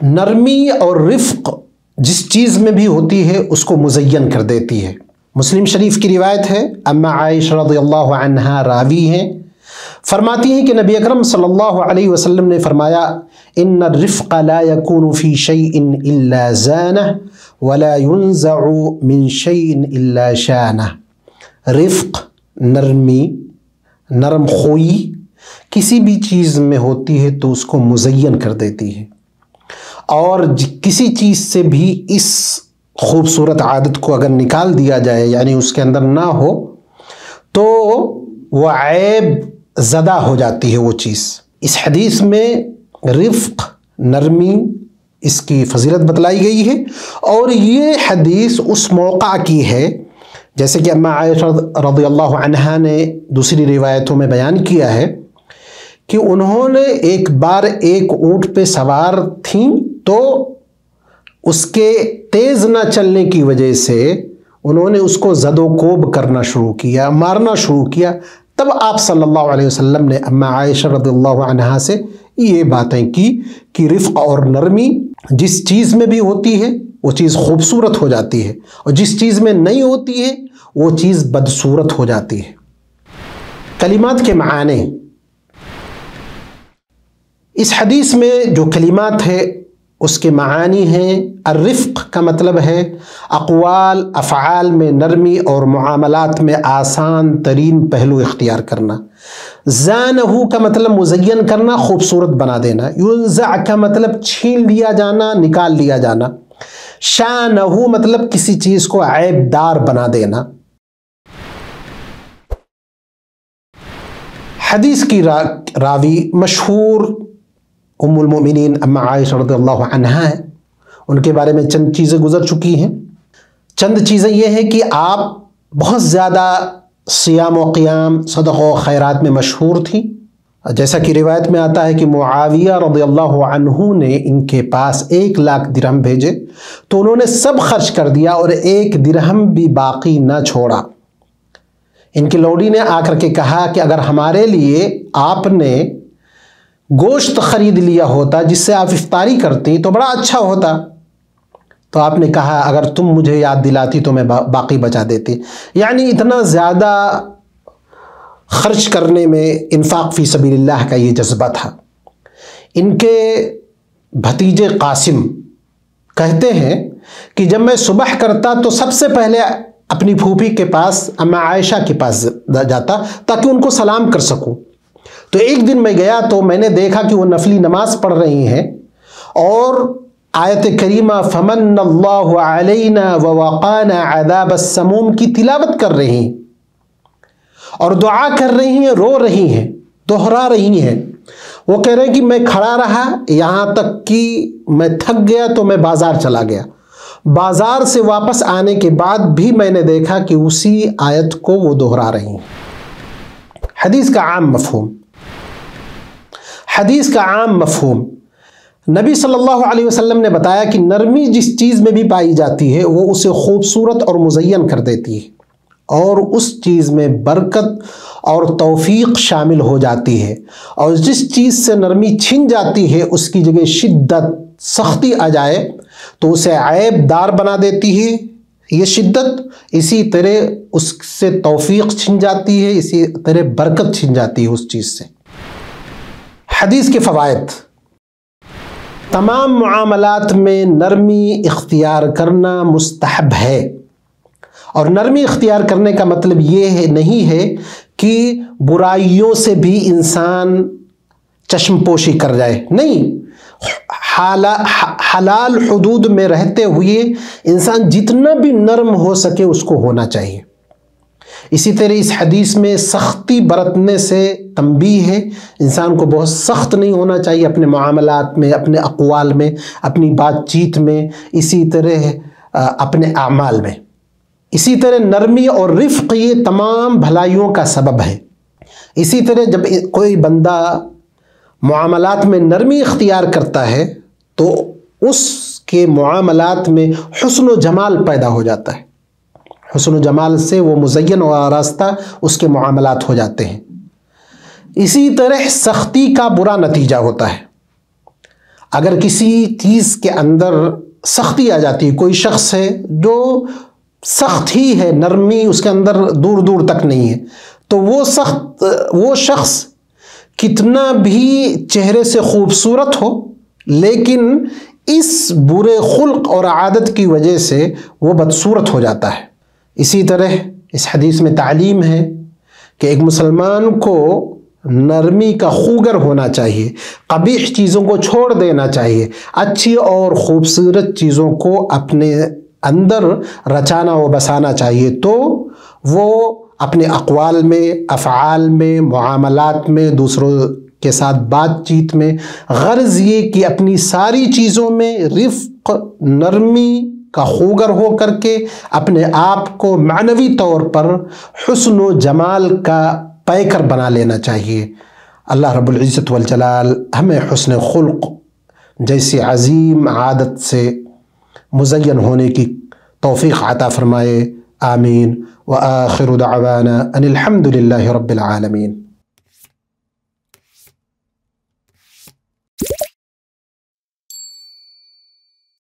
نرمی اور رفق جس چیز میں بھی ہوتی ہے اس کو مزین کر دیتی ہے۔ مسلم شریف کی روایت ہے، اما عائشہ رضی اللہ عنہا راوی ہیں، فرماتی ہیں کہ نبی اکرم صلی اللہ علیہ وسلم نے فرمایا ان الرفق لا يكون في شيء الا زانه ولا ينزع من شيء الا شانه۔ رفق، نرمی، نرم خوئی کسی بھی چیز میں ہوتی ہے تو اس کو مزین کر دیتی ہے، اور کسی چیز سے بھی اس خوبصورت عادت کو اگر نکال دیا جائے، یعنی اس کے اندر نہ ہو، تو وہ عیب زدہ ہو جاتی ہے وہ چیز۔ اس حدیث میں رفق، نرمی، اس کی فضیلت بتلائی گئی ہے، اور یہ حدیث اس موقع کی ہے جیسے کہ اما عائشہ رضی اللہ عنہا نے دوسری روایتوں میں بیان کیا ہے کہ انہوں نے ایک بار ایک اونٹ پہ سوار تھیں، تو اس کے تیز نہ چلنے کی وجہ سے انہوں نے اس کو زد و کوب کرنا شروع کیا، مارنا شروع کیا۔ تب آپ صلی اللہ علیہ وسلم نے اما عائشہ رضی اللہ عنہا سے یہ باتیں کی کہ رفق اور نرمی جس چیز میں بھی ہوتی ہے وہ چیز خوبصورت ہو جاتی ہے، اور جس چیز میں نہیں ہوتی ہے وہ چیز بدصورت ہو جاتی ہے۔ کلمات کے معنی، اس حدیث میں جو کلمات ہے اس کے معانی ہیں، الرفق کا مطلب ہے اقوال افعال میں نرمی اور معاملات میں آسان ترین پہلو اختیار کرنا۔ زانہ کا مطلب مزین کرنا، خوبصورت بنا دینا۔ ینزع کا مطلب چھین لیا جانا، نکال لیا جانا۔ شانہ مطلب کسی چیز کو عیب دار بنا دینا۔ حدیث کی راوی مشہور ام المؤمنین اما عائشہ رضی اللہ عنہا ہے، ان کے بارے میں چند چیزیں گزر چکی ہیں۔ چند چیزیں یہ ہیں کہ آپ بہت زیادہ صیام و قیام، صدقہ و خیرات میں مشہور تھیں، جیسا کہ روایت میں آتا ہے کہ معاویہ رضی اللہ عنہ نے ان کے پاس 1,00,000 درہم بھیجے تو انہوں نے سب خرچ کر دیا اور 1 درہم بھی باقی نہ چھوڑا۔ ان کی لوڈی نے آ کر کے کہا کہ اگر ہمارے لیے آپ نے گوشت خرید لیا ہوتا جس سے آپ افطاری کرتی تو بڑا اچھا ہوتا۔ تو آپ نے کہا اگر تم مجھے یاد دلاتی تو میں باقی بچا دیتی۔ یعنی اتنا زیادہ خرچ کرنے میں، انفاق فی سبیل اللہ کا یہ جذبہ تھا۔ ان کے بھتیجے قاسم کہتے ہیں کہ جب میں صبح کرتا تو سب سے پہلے اپنی پھوپھی کے پاس اما عائشہ کے پاس جاتا تاکہ ان کو سلام کر سکوں۔ تو ایک دن میں گیا تو میں نے دیکھا کہ وہ نفلی نماز پڑھ رہی ہیں اور آیت کریمہ فمن اللہ علینا ووقانا عذاب السموم کی تلاوت کر رہی ہیں اور دعا کر رہی ہیں، رو رہی ہیں، دہرا رہی ہیں۔ وہ کہہ رہے ہیں کہ میں کھڑا رہا یہاں تک کہ میں تھک گیا تو میں بازار چلا گیا۔ بازار سے واپس آنے کے بعد بھی میں نے دیکھا کہ اسی آیت کو وہ دہرا رہی ہیں۔ حدیث کا عام مفہوم، حدیث کا عام مفہوم، نبی صلی اللہ علیہ وسلم نے بتایا کہ نرمی جس چیز میں بھی پائی جاتی ہے وہ اسے خوبصورت اور مزین کر دیتی ہے، اور اس چیز میں برکت اور توفیق شامل ہو جاتی ہے، اور جس چیز سے نرمی چھن جاتی ہے اس کی جگہ شدت، سختی آ جائے تو اسے عیب دار بنا دیتی ہے یہ شدت، اسی طرح اس سے توفیق چھن جاتی ہے، اسی طرح برکت چھن جاتی ہے اس چیز سے۔ حدیث کے فوائد، تمام معاملات میں نرمی اختیار کرنا مستحب ہے، اور نرمی اختیار کرنے کا مطلب یہ نہیں ہے کہ برائیوں سے بھی انسان چشم پوشی کر جائے، نہیں، حلال حدود میں رہتے ہوئے انسان جتنا بھی نرم ہو سکے اس کو ہونا چاہیے۔ اسی طرح اس حدیث میں سختی برتنے سے تنبیہ ہے، انسان کو بہت سخت نہیں ہونا چاہیے اپنے معاملات میں، اپنے اقوال میں، اپنی بات چیت میں، اسی طرح اپنے اعمال میں۔ اسی طرح نرمی اور رفق یہ تمام بھلائیوں کا سبب ہے۔ اسی طرح جب کوئی بندہ معاملات میں نرمی اختیار کرتا ہے تو اس کے معاملات میں حسن و جمال پیدا ہو جاتا ہے، حسن و جمال سے وہ مزین و آراستہ اس کے معاملات ہو جاتے ہیں۔ اسی طرح سختی کا برا نتیجہ ہوتا ہے۔ اگر کسی چیز کے اندر سختی آ جاتی ہے، کوئی شخص ہے جو سخت ہی ہے، نرمی اس کے اندر دور دور تک نہیں ہے، تو وہ شخص کتنا بھی چہرے سے خوبصورت ہو لیکن اس برے خلق اور عادت کی وجہ سے وہ بدصورت ہو جاتا ہے۔ اسی طرح اس حدیث میں تعلیم ہے کہ ایک مسلمان کو نرمی کا خوگر ہونا چاہیے، قبیح چیزوں کو چھوڑ دینا چاہیے، اچھی اور خوبصورت چیزوں کو اپنے اندر رچانا و بسانا چاہیے، تو وہ اپنے اقوال میں، افعال میں، معاملات میں، دوسروں کے ساتھ بات چیت میں، غرض یہ کہ اپنی ساری چیزوں میں رفق، نرمی کا خوگر ہو کر کے اپنے آپ کو معنوی طور پر حسن و جمال کا پیکر بنا لینا چاہیے۔ اللہ رب العزت والجلال ہمیں حسن خلق جیسی عظیم عادت سے مزین ہونے کی توفیق عطا فرمائے، آمین۔ وآخر دعوانا ان الحمد للہ رب العالمین۔